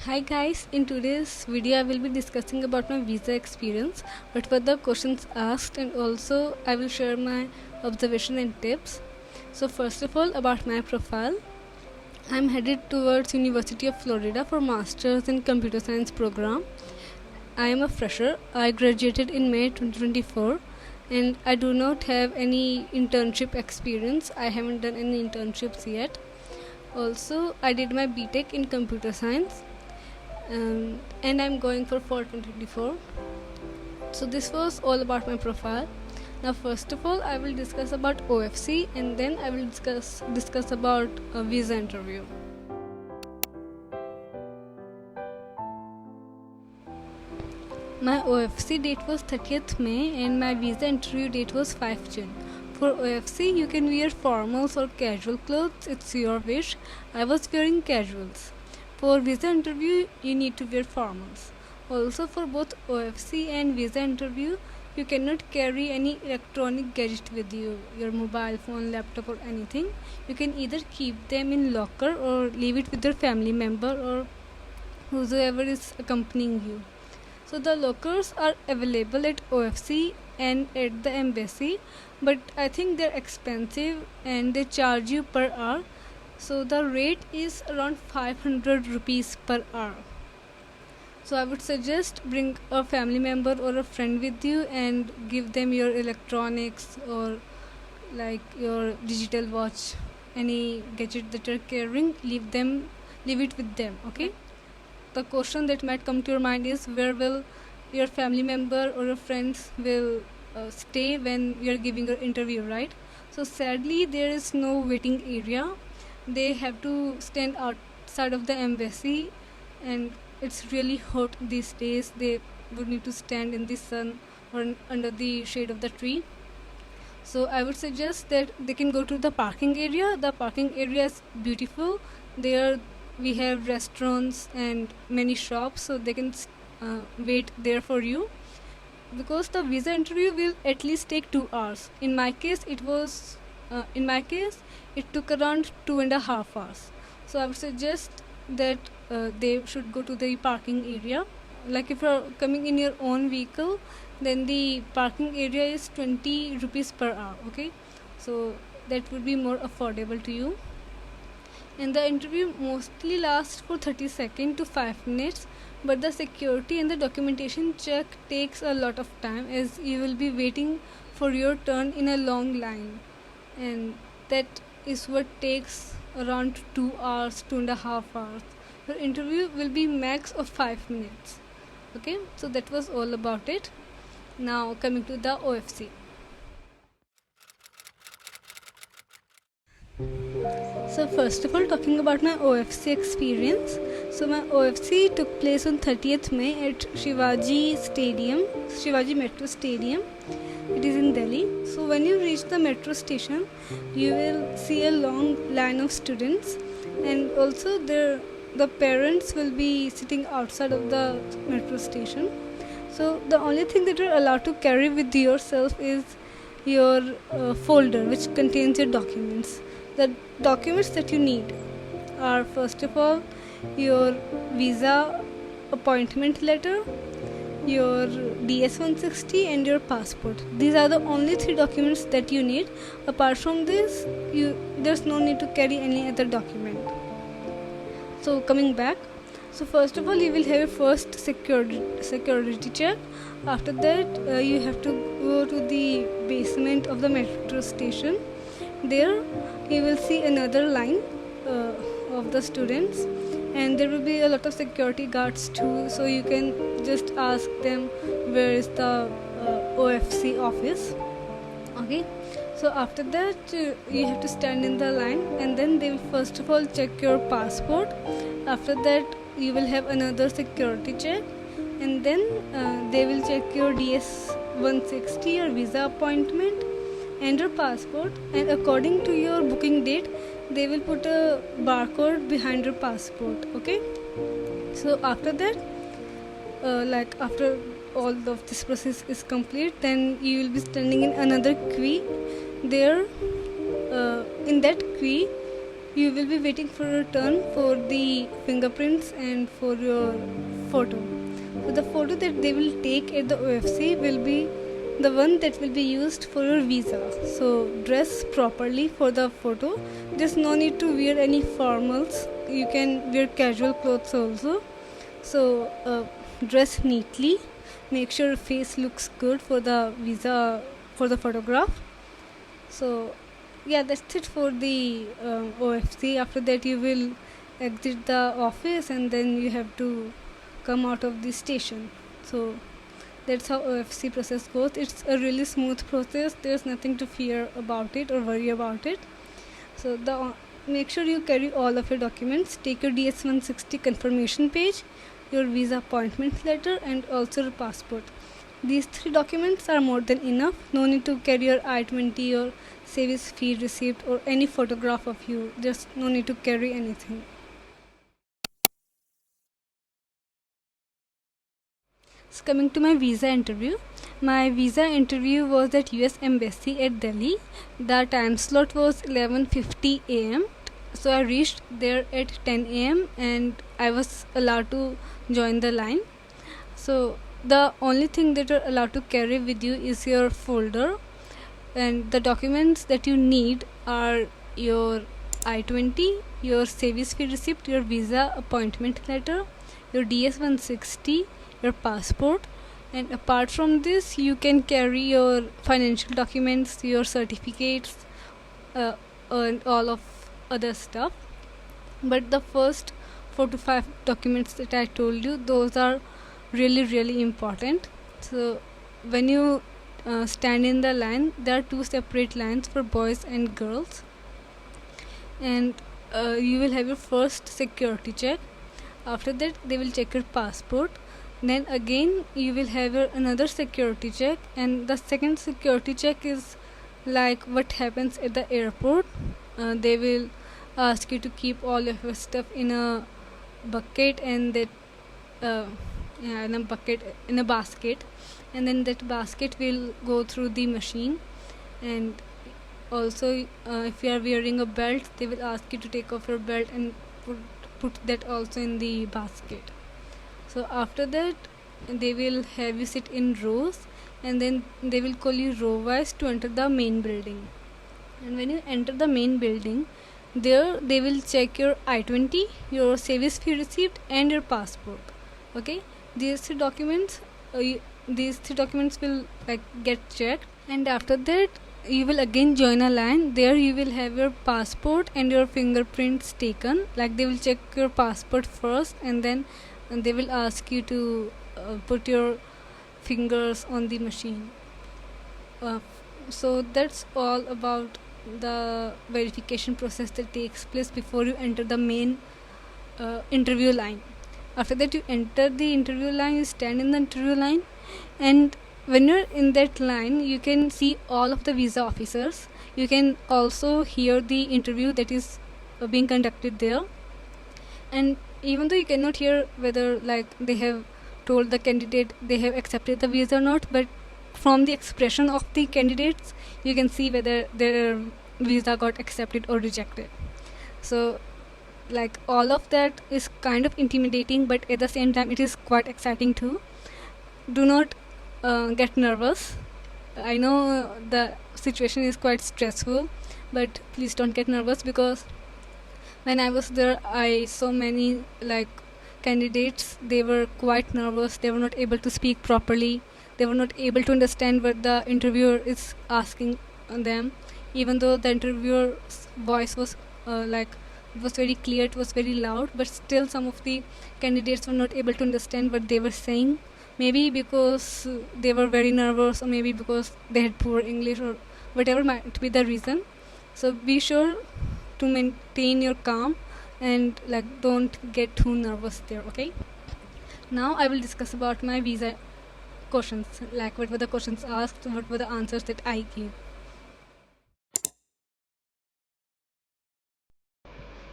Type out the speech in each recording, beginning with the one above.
Hi guys, in today's video I will be discussing about my visa experience, what were the questions asked, and also I will share my observation and tips. So first of all, about my profile. I am headed towards University of Florida for Masters in Computer Science program. I am a fresher. I graduated in May 2024 and I do not have any internship experience. I haven't done any internships yet. Also, I did my BTech in computer science and I'm going for fall 2024. So this was all about my profile. Now first of all I will discuss about OFC and then I will discuss about a visa interview. My OFC date was 30th May and my visa interview date was 5 June. For OFC you can wear formals or casual clothes, it's your wish. I was wearing casuals. For visa interview, you need to wear formals. Also, for both OFC and visa interview, you cannot carry any electronic gadget with you, your mobile phone, laptop or anything. You can either keep them in locker or leave it with your family member or whosoever is accompanying you. So the lockers are available at OFC and at the embassy, but I think they're expensive and they charge you per hour. So the rate is around 500 rupees per hour. So I would suggest bring a family member or a friend with you and give them your electronics or like your digital watch, any gadget that you're carrying, leave it with them, okay? The question that might come to your mind is, where will your family member or your friends will stay when you're giving your interview, right? So sadly there is no waiting area. They have to stand outside of the embassy and it's really hot these days. They would need to stand in the sun or under the shade of the tree. So I would suggest that they can go to the parking area. The parking area is beautiful. There we have restaurants and many shops, so they can wait there for you, because the visa interview will at least take 2 hours. In my case it took around 2.5 hours. So I would suggest that they should go to the parking area. Like if you're coming in your own vehicle, then the parking area is 20 rupees per hour, okay? So that would be more affordable to you. And the interview mostly lasts for 30 seconds to 5 minutes, but the security and the documentation check takes a lot of time, as you will be waiting for your turn in a long line, and that is what takes around 2 hours, 2.5 hours. Your interview will be max of 5 minutes. Okay, so that was all about it. Now coming to the OFC. So first of all, talking about my OFC experience. So my OFC took place on 30th May at Shivaji Metro Stadium. It is in Delhi. So when you reach the metro station, you will see a long line of students, and also the parents will be sitting outside of the metro station. So the only thing that you're allowed to carry with yourself is your folder which contains your documents. The documents that you need are, first of all, your visa appointment letter, your DS-160 and your passport. These are the only 3 documents that you need. Apart from this, there's no need to carry any other document. So coming back, so first of all you will have a first security check. After that you have to go to the basement of the metro station. There you will see another line of the students, and there will be a lot of security guards too, so you can just ask them where is the OFC office. Okay, so after that you have to stand in the line, and then they will first of all check your passport. After that you will have another security check, and then they will check your DS-160, your visa appointment and your passport, and according to your booking date they will put a barcode behind your passport. Okay, so after that after all of this process is complete, then you will be standing in another queue. There in that queue you will be waiting for your turn for the fingerprints and for your photo. So the photo that they will take at the OFC will be the one that will be used for your visa. So dress properly for the photo. There's no need to wear any formals. You can wear casual clothes also. So dress neatly. Make sure your face looks good for the visa, for the photograph. So yeah, that's it for the OFC. After that you will exit the office and then you have to come out of the station. So that's how OFC process goes. It's a really smooth process. There's nothing to fear about it or worry about it. So make sure you carry all of your documents. Take your DS-160 confirmation page, your visa appointment letter, and also your passport. These 3 documents are more than enough. No need to carry your I-20 or service fee receipt or any photograph of you. Just no need to carry anything. So coming to my visa interview. My visa interview was at US Embassy at Delhi. The time slot was 11:50 a.m. So I reached there at 10 a.m. and I was allowed to join the line. So the only thing that you're allowed to carry with you is your folder, and the documents that you need are your I-20, your service fee receipt, your visa appointment letter, your DS-160, your passport, and apart from this you can carry your financial documents, your certificates, and all of other stuff. But the first 4 to 5 documents that I told you, those are really important. So when you stand in the line, there are 2 separate lines for boys and girls, and you will have your first security check. After that they will check your passport. Then again you will have another security check, and the second security check is like what happens at the airport. They will ask you to keep all of your stuff in a bucket, and that in a basket, and then that basket will go through the machine. And also if you are wearing a belt, they will ask you to take off your belt and put that also in the basket. So after that they will have you sit in rows, and then they will call you row wise to enter the main building. And when you enter the main building, there they will check your I-20, your service fee receipt, and your passport. Okay, these 3 documents will get checked, and after that you will again join a line. There you will have your passport and your fingerprints taken. Like they will check your passport first, and then they will ask you to put your fingers on the machine. So that's all about the verification process that takes place before you enter the main interview line. After that you enter the interview line, you stand in the interview line, and when you're in that line you can see all of the visa officers. You can also hear the interview that is being conducted there, and even though you cannot hear whether they have told the candidate they have accepted the visa or not, but from the expression of the candidates you can see whether their visa got accepted or rejected. So all of that is kind of intimidating, but at the same time it is quite exciting too. Do not get nervous. I know the situation is quite stressful, but please don't get nervous, because when I was there I saw many candidates. They were quite nervous. They were not able to speak properly. They were not able to understand what the interviewer is asking them, even though the interviewer's voice was it was very clear, it was very loud, but still some of the candidates were not able to understand what they were saying. Maybe because they were very nervous, or maybe because they had poor English, or whatever might be the reason. So be sure to maintain your calm and don't get too nervous there. Okay, now I will discuss about my visa questions, what were the questions asked, what were the answers that I gave.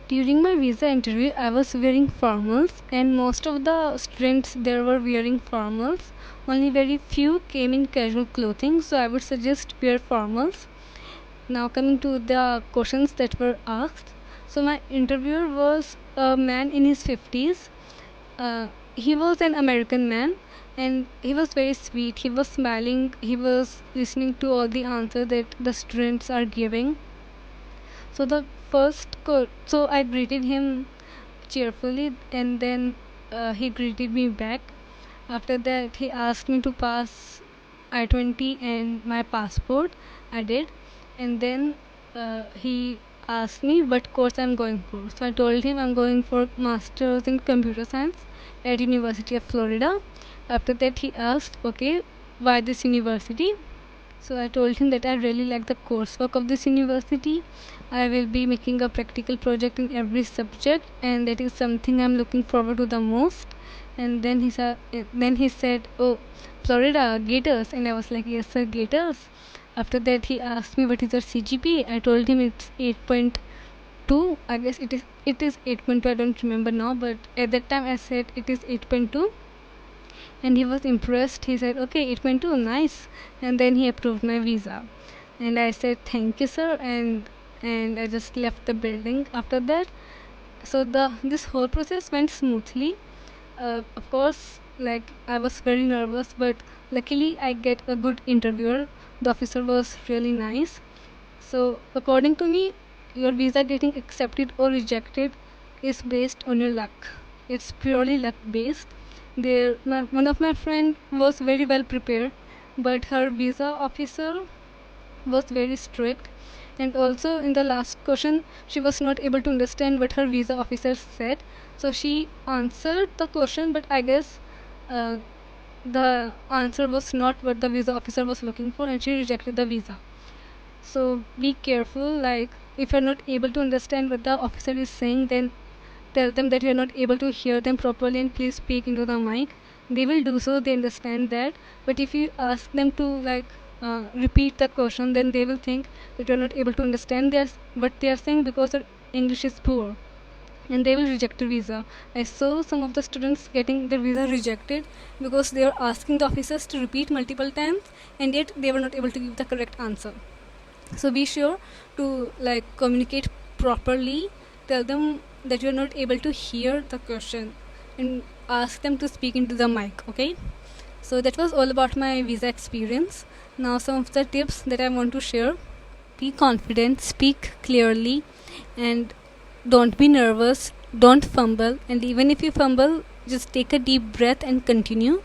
During my visa interview I was wearing formals, and most of the students there were wearing formals. Only very few came in casual clothing, so I would suggest wear formals. Now coming to the questions that were asked. So my interviewer was a man in his 50s. He was an American man, and he was very sweet. He was smiling. He was listening to all the answers that the students are giving. So the so I greeted him cheerfully, and then he greeted me back. After that, he asked me to pass I-20 and my passport. I did, and then he asked me what course I'm going for. So I told him I'm going for masters in computer science at University of Florida. After that, he asked, okay, why this university? So I told him that I really like the coursework of this university. I will be making a practical project in every subject, and that is something I'm looking forward to the most. And then he said, "Oh, Florida Gators," and I was like, "Yes, sir, Gators." After that, he asked me what is your CGPA. I told him it's 8.2. I guess it is 8.2. I don't remember now, but at that time I said it is 8.2, and he was impressed. He said, okay, 8.2, nice. And then he approved my visa, and I said thank you, sir, and I just left the building after that. So this whole process went smoothly. Of course, like, I was very nervous, but luckily I get a good interviewer. The officer was really nice. So according to me, your visa getting accepted or rejected is based on your luck. It's purely luck based. One of my friend was very well prepared, but her visa officer was very strict, and also in the last question she was not able to understand what her visa officer said. So she answered the question, but I guess uh, the answer was not what the visa officer was looking for, and she rejected the visa. So be careful, like, if you're not able to understand what the officer is saying, then tell them that you're not able to hear them properly and please speak into the mic. They will do so, they understand that. But if you ask them to, like, repeat the question, then they will think that you're not able to understand what they are saying because their English is poor, and they will reject the visa. I saw some of the students getting their visa rejected because they were asking the officers to repeat multiple times, and yet they were not able to give the correct answer. So be sure to, like, communicate properly. Tell them that you're not able to hear the question, and ask them to speak into the mic. Okay, so that was all about my visa experience. Now some of the tips that I want to share: be confident, speak clearly, and don't be nervous, don't fumble, and even if you fumble, just take a deep breath and continue.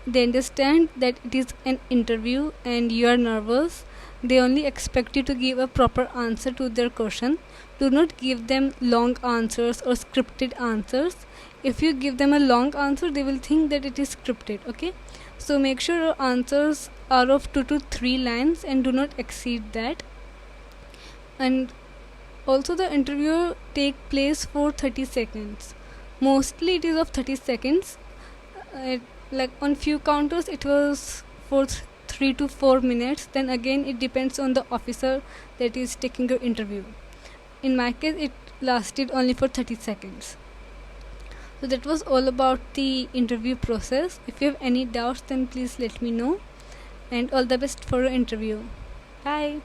They understand that it is an interview and you are nervous. They only expect you to give a proper answer to their question. Do not give them long answers or scripted answers. If you give them a long answer, they will think that it is scripted. Okay, so make sure your answers are of 2 to 3 lines and do not exceed that. And also, the interview take place for 30 seconds. Mostly it is of 30 seconds. Like, on few counters it was for 3 to 4 minutes. Then again, it depends on the officer that is taking your interview. In my case, it lasted only for 30 seconds. So that was all about the interview process. If you have any doubts, then please let me know, and all the best for your interview. Bye.